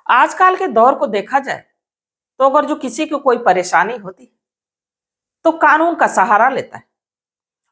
आजकल के दौर को देखा जाए तो अगर जो किसी को कोई परेशानी होती तो कानून का सहारा लेता है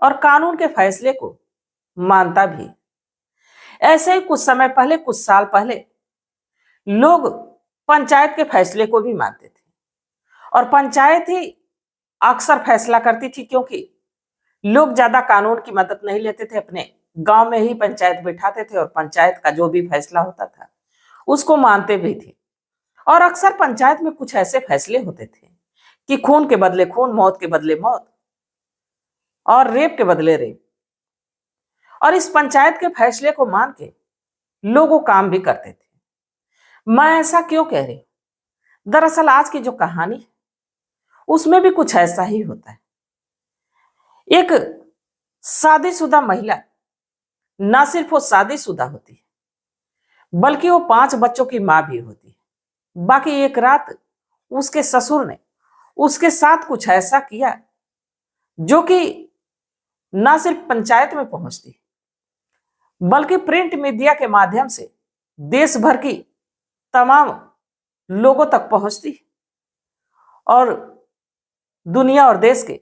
और कानून के फैसले को मानता भी है। ऐसे ही कुछ समय पहले, कुछ साल पहले लोग पंचायत के फैसले को भी मानते थे और पंचायत ही अक्सर फैसला करती थी, क्योंकि लोग ज्यादा कानून की मदद नहीं लेते थे। अपने गांव में ही पंचायत बिठाते थे और पंचायत का जो भी फैसला होता था उसको मानते भी थे। और अक्सर पंचायत में कुछ ऐसे फैसले होते थे कि खून के बदले खून, मौत के बदले मौत और रेप के बदले रेप। और इस पंचायत के फैसले को मान के लोग वो काम भी करते थे। मैं ऐसा क्यों कह रही हूं? दरअसल आज की जो कहानी है उसमें भी कुछ ऐसा ही होता है। एक शादीशुदा महिला ना सिर्फ वो शादीशुदा होती है बल्कि वो 5 बच्चों की मां भी होती है। बाकी एक रात उसके ससुर ने उसके साथ कुछ ऐसा किया जो कि ना सिर्फ पंचायत में पहुंचती बल्कि प्रिंट मीडिया के माध्यम से देश भर की तमाम लोगों तक पहुंचती और दुनिया और देश के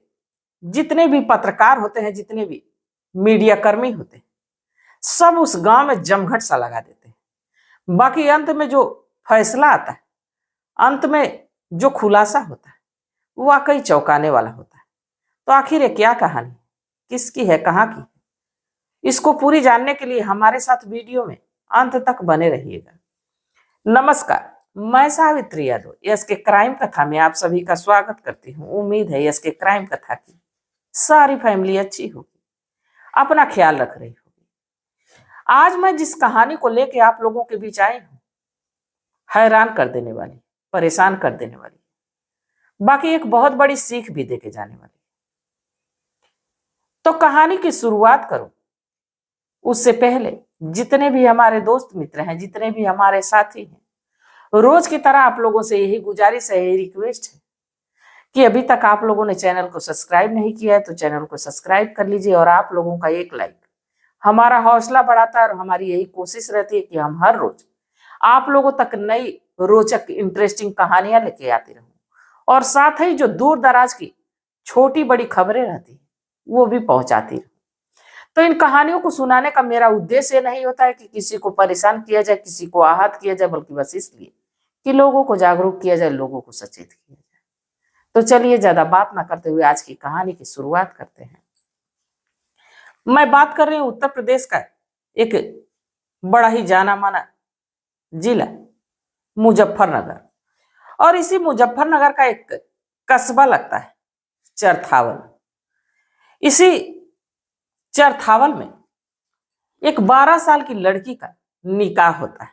जितने भी पत्रकार होते हैं, जितने भी मीडिया कर्मी होते हैं, सब उस गांव में जमघट सा लगा देते हैं। बाकी अंत में जो फैसला आता है, अंत में जो खुलासा होता है, वो वाकई चौंकाने वाला होता है। तो आखिर ये क्या कहानी, किसकी है, कहाँ की है? इसको पूरी जानने के लिए हमारे साथ वीडियो में अंत तक बने रहिएगा। नमस्कार, मैं सावित्री यादव यस के क्राइम कथा में आप सभी का स्वागत करती हूँ। उम्मीद है यस के क्राइम कथा की सारी फैमिली अच्छी होगी, अपना ख्याल रख रही होगी। आज मैं जिस कहानी को लेके आप लोगों के बीच आई हूँ, हैरान कर देने वाली, परेशान कर देने वाली, बाकी एक बहुत बड़ी सीख भी देके जाने वाली। तो कहानी की शुरुआत करूं उससे पहले जितने भी हमारे दोस्त मित्र हैं, जितने भी हमारे साथी हैं, रोज की तरह आप लोगों से यही गुजारिश है, यही रिक्वेस्ट है कि अभी तक आप लोगों ने चैनल को सब्सक्राइब नहीं किया है तो चैनल को सब्सक्राइब कर लीजिए। और आप लोगों का एक लाइक हमारा हौसला बढ़ाता है और हमारी यही कोशिश रहती है कि हम हर रोज आप लोगों तक नई रोचक इंटरेस्टिंग कहानियां लेके आते रहूं और साथ ही जो दूर दराज की छोटी बड़ी खबरें रहती वो भी पहुंचाती रहूं। तो इन कहानियों को सुनाने का मेरा उद्देश्य नहीं होता है कि किसी को परेशान किया जाए, किसी को आहत किया जाए, बल्कि बस इसलिए कि लोगों को जागरूक किया जाए, लोगों को सचेत किया जाए। तो चलिए ज्यादा बात ना करते हुए आज की कहानी की शुरुआत करते हैं। मैं बात कर रही हूँ उत्तर प्रदेश का एक बड़ा ही जाना माना जिला मुजफ्फरनगर, और इसी मुजफ्फरनगर का एक कस्बा लगता है चरथावल। इसी चरथावल में एक 12 साल की लड़की का निकाह होता है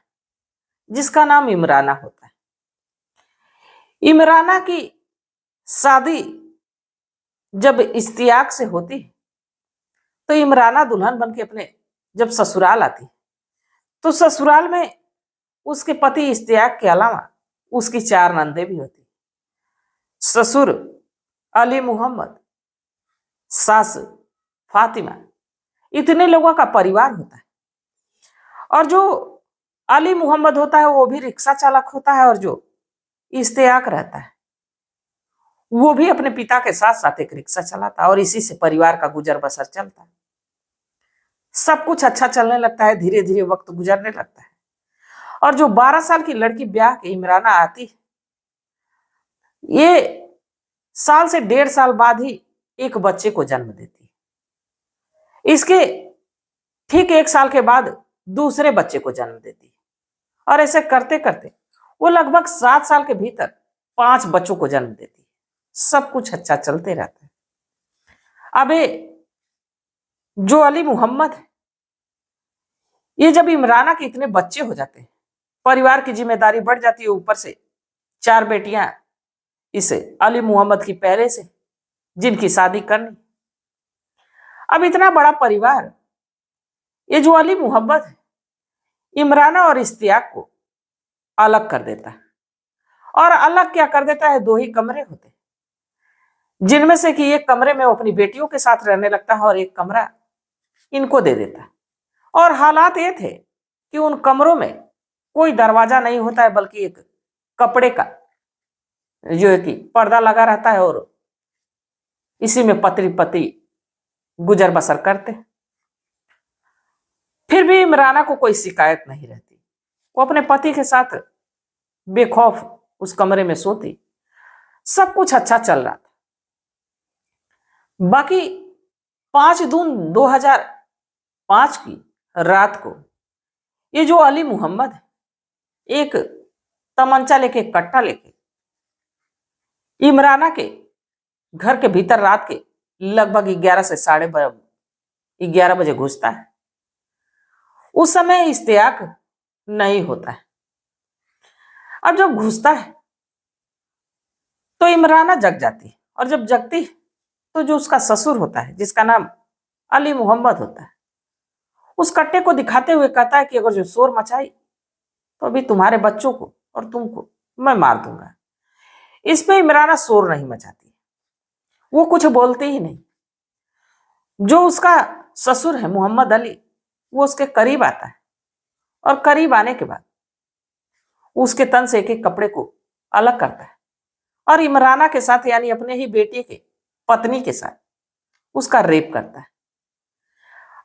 जिसका नाम इमराना होता है। इमराना की शादी जब इश्तियाक से होती है तो इमराना दुल्हन बन के अपने जब ससुराल आती तो ससुराल में उसके पति इश्तियाक के अलावा उसकी 4 नंदे भी होती। ससुर अली मोहम्मद, सास फातिमा, इतने लोगों का परिवार होता है। और जो अली मोहम्मद होता है वो भी रिक्शा चालक होता है और जो इश्तियाक रहता है वो भी अपने पिता के साथ साथ एक रिक्शा चलाता है और इसी से परिवार का गुजर बसर चलता है। सब कुछ अच्छा चलने लगता है, धीरे धीरे वक्त गुजरने लगता है। और जो 12 साल की लड़की ब्याह के इमराना आती है, ये साल से 1.5 साल बाद ही एक बच्चे को जन्म देती है। इसके ठीक 1 साल के बाद दूसरे बच्चे को जन्म देती है और ऐसे करते करते वो लगभग 7 साल के भीतर 5 बच्चों को जन्म देती है। सब कुछ अच्छा चलते रहता है। अबे जो अली मोहम्मद है, ये जब इमराना के इतने बच्चे हो जाते हैं, परिवार की जिम्मेदारी बढ़ जाती है, ऊपर से 4 बेटियां इस अली मोहम्मद की पहले से जिनकी शादी करनी। अब इतना बड़ा परिवार, ये जो अली मोहम्मद है इमराना और इश्तियाक को अलग कर देता है। और अलग क्या कर देता है, 2 ही कमरे होते हैं जिनमें से कि एक कमरे में वो अपनी बेटियों के साथ रहने लगता है और एक कमरा इनको दे देता है। और हालात ये थे कि उन कमरों में कोई दरवाजा नहीं होता है, बल्कि एक कपड़े का जो है कि पर्दा लगा रहता है और इसी में पति पति गुजर बसर करते। फिर भी इमराना को कोई शिकायत नहीं रहती। वो अपने पति के साथ बेखौफ उस कमरे में सोती। सब कुछ अच्छा चल रहा था। बाकी 5 जून 2005 की रात को ये जो अली मोहम्मद एक तमंचा लेके, कट्टा लेके इमराना के घर के भीतर रात के लगभग 11 से 11:30 बजे घुसता है। उस समय इस्तेयाक नहीं होता है। अब जब घुसता है तो इमराना जग जाती है, और जब जगती तो जो उसका ससुर होता है, जिसका नाम अली मोहम्मद होता है, उस कट्टे को दिखाते हुए कहता है कि अगर जो शोर मचाई तो अभी तुम्हारे बच्चों को और तुमको मैं मार दूंगा। इस पे इमराना शोर नहीं मचाती, वो कुछ बोलती ही नहीं। जो उसका ससुर है मोहम्मद अली, वो उसके करीब आता है, और करीब आने के बाद उसके तन से एक एक कपड़े को अलग करता है और इमराना के साथ, यानी अपने ही बेटे के पत्नी के साथ उसका रेप करता है।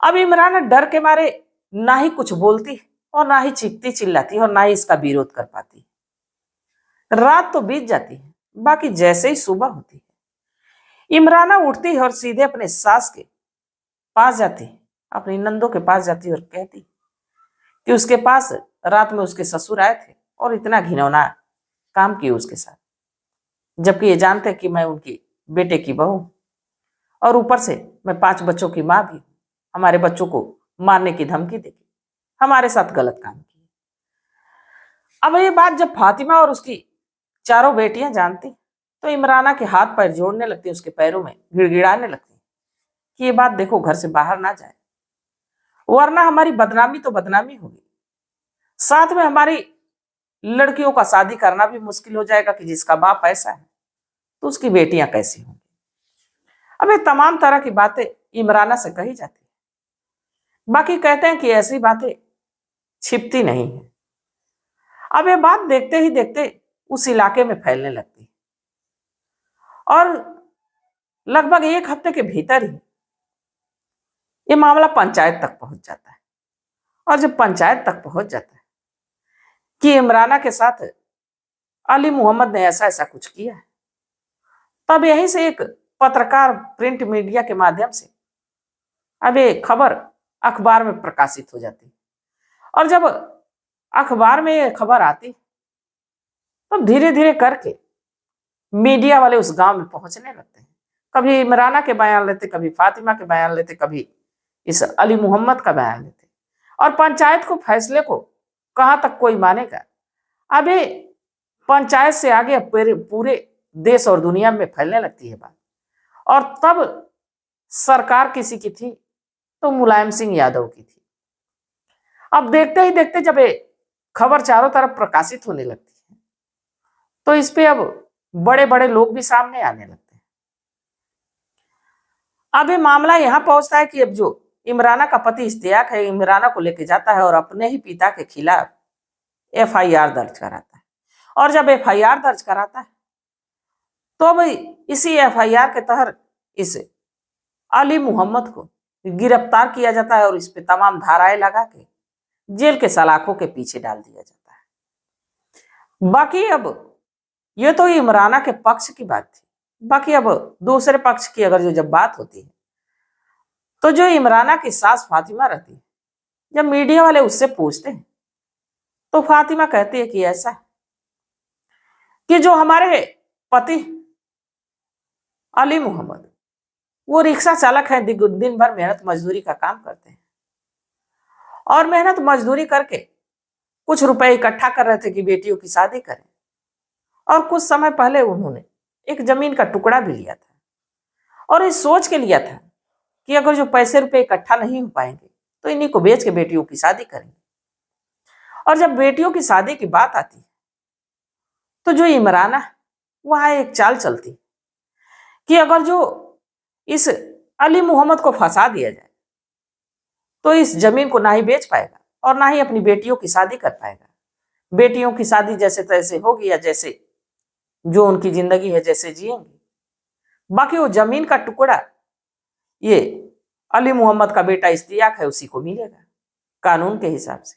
अब इमराना डर के मारे ना ही कुछ बोलती और ना ही चीखती चिल्लाती और ना ही इसका विरोध कर पाती। रात तो बीत जाती है। बाकी जैसे ही सुबह होती है, इमराना उठती है और सीधे अपने सास के पास जाती, अपनी नंदों के पास जाती और कहती कि उसके पास रात में उसके ससुर आए थे और इतना घिनौना काम किए उसके साथ, जबकि ये जानते कि मैं उनकी बेटे की बहू और ऊपर से मैं 5 बच्चों की माँ भी, हमारे बच्चों को मारने की धमकी देके हमारे साथ गलत काम किए। अब ये बात जब फातिमा और उसकी चारों बेटियां जानती तो इमराना के हाथ पैर जोड़ने लगती, उसके पैरों में गिड़गिड़ाने लगती कि ये बात देखो घर से बाहर ना जाए, वरना हमारी बदनामी तो बदनामी होगी, साथ में हमारी लड़कियों का शादी करना भी मुश्किल हो जाएगा कि जिसका बाप ऐसा है तो उसकी बेटियां कैसी होंगी। अब ये तमाम तरह की बातें इमराना से कही जाती है। बाकी कहते हैं कि ऐसी बातें छिपती नहीं है। अब ये बात देखते ही देखते उस इलाके में फैलने लगती और लगभग 1 हफ्ते के भीतर ही ये मामला पंचायत तक पहुंच जाता है। और जब पंचायत तक पहुंच जाता है कि इमराना के साथ अली मोहम्मद ने ऐसा ऐसा कुछ किया है, तब यहीं से एक पत्रकार प्रिंट मीडिया के माध्यम से अब ये खबर अखबार में प्रकाशित हो जाती। और जब अखबार में ये खबर आती तब धीरे धीरे करके मीडिया वाले उस गांव में पहुंचने लगते हैं। कभी इमराना के बयान लेते, कभी फातिमा के बयान लेते, कभी इस अली मोहम्मद का बयान लेते, और पंचायत को फैसले को कहां तक कोई मानेगा। अब ये पंचायत से आगे पूरे देश और दुनिया में फैलने लगती है बात। और तब सरकार किसी की थी तो मुलायम सिंह यादव की थी। अब देखते ही देखते जब ये खबर चारों तरफ प्रकाशित होने लगती है तो इस पे अब बड़े बड़े लोग भी सामने आने लगते हैं। अब ये मामला यहां पहुंचता है कि अब जो इमराना का पति इश्तियाक है, इमराना को लेके जाता है और अपने ही पिता के खिलाफ FIR दर्ज कराता है। और जब FIR दर्ज कराता है तो अब इसी FIR के तहत इस अली मोहम्मद को गिरफ्तार किया जाता है और इस पे तमाम धाराएं लगा के जेल के सलाखों के पीछे डाल दिया जाता है। बाकी अब ये तो इमराना के पक्ष की बात थी। बाकी अब दूसरे पक्ष की अगर जब बात होती है तो जो इमराना की सास फातिमा रहती है, जब मीडिया वाले उससे पूछते हैं तो फातिमा कहती है कि ऐसा कि जो हमारे पति अली मोहम्मद वो रिक्शा चालक है, दिन भर मेहनत मजदूरी का काम करते हैं और मेहनत मजदूरी करके कुछ रुपए इकट्ठा कर रहे थे कि बेटियों की शादी करें। और कुछ समय पहले उन्होंने एक जमीन का टुकड़ा भी लिया था और इस सोच के लिया था कि अगर जो पैसे रुपए इकट्ठा नहीं हो पाएंगे तो इन्हीं को बेच के बेटियों की शादी करेंगे। और जब बेटियों की शादी की बात आती है तो जो इमराना वहां एक चाल चलती कि अगर जो इस अली मोहम्मद को फंसा दिया जाए तो इस जमीन को ना ही बेच पाएगा और ना ही अपनी बेटियों की शादी कर पाएगा। बेटियों की शादी जैसे तैसे होगी या जैसे जो उनकी जिंदगी है जैसे जिएंगी, बाकी वो जमीन का टुकड़ा ये अली मोहम्मद का बेटा इश्तियाक है उसी को मिलेगा कानून के हिसाब से।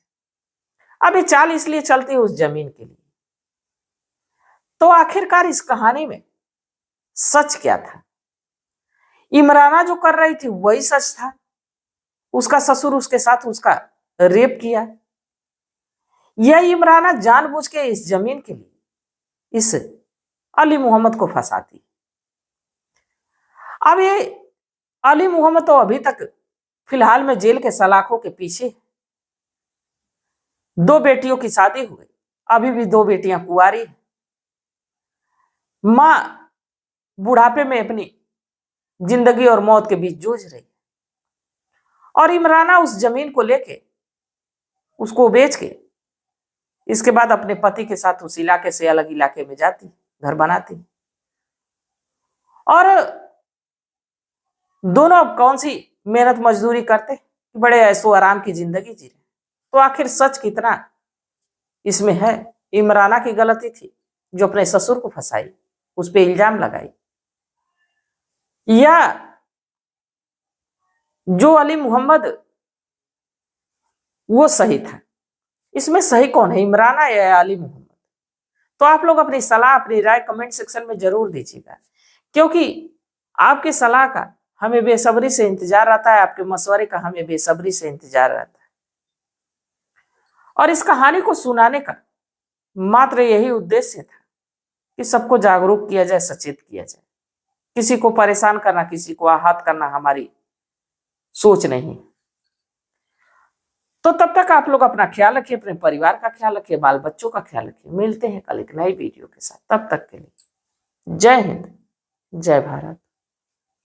अब ये चाल इसलिए चलती है उस जमीन के लिए। तो आखिरकार इस कहानी में सच क्या था? इमराना जो कर रही थी वही सच था। उसका ससुर उसके साथ उसका रेप किया। यह इमराना जानबूझ के इस जमीन के लिए इस अली मोहम्मद को फंसाती। अब ये अली मोहम्मद तो अभी तक फिलहाल में जेल के सलाखों के पीछे। 2 बेटियों की शादी हुई, अभी भी 2 बेटियां कुंवारी हैं। मां बुढ़ापे में अपनी जिंदगी और मौत के बीच जूझ रही, और इमराना उस जमीन को लेके उसको बेच के इसके बाद अपने पति के साथ उस इलाके से अलग इलाके में जाती, घर बनाती, और दोनों अब कौन सी मेहनत मजदूरी करते, बड़े ऐशो आराम की जिंदगी जी रहे। तो आखिर सच कितना इसमें है? इमराना की गलती थी जो अपने ससुर को फंसाई, उस पर इल्जाम लगाई, या जो अली मोहम्मद वो सही था? इसमें सही कौन है, इमराना या अली मोहम्मद? तो आप लोग अपनी सलाह अपनी राय कमेंट सेक्शन में जरूर दीजिएगा, क्योंकि आपकी सलाह का हमें बेसब्री से इंतजार रहता है, आपके मशवरे का हमें बेसब्री से इंतजार रहता है। और इस कहानी को सुनाने का मात्र यही उद्देश्य था कि सबको जागरूक किया जाए, सचेत किया जाए। किसी को परेशान करना, किसी को आहत करना हमारी सोच नहीं। तो तब तक आप लोग अपना ख्याल रखिए, अपने परिवार का ख्याल रखिए, बाल बच्चों का ख्याल रखिए। मिलते हैं कल एक नई वीडियो के साथ, तब तक के लिए जय हिंद, जय भारत।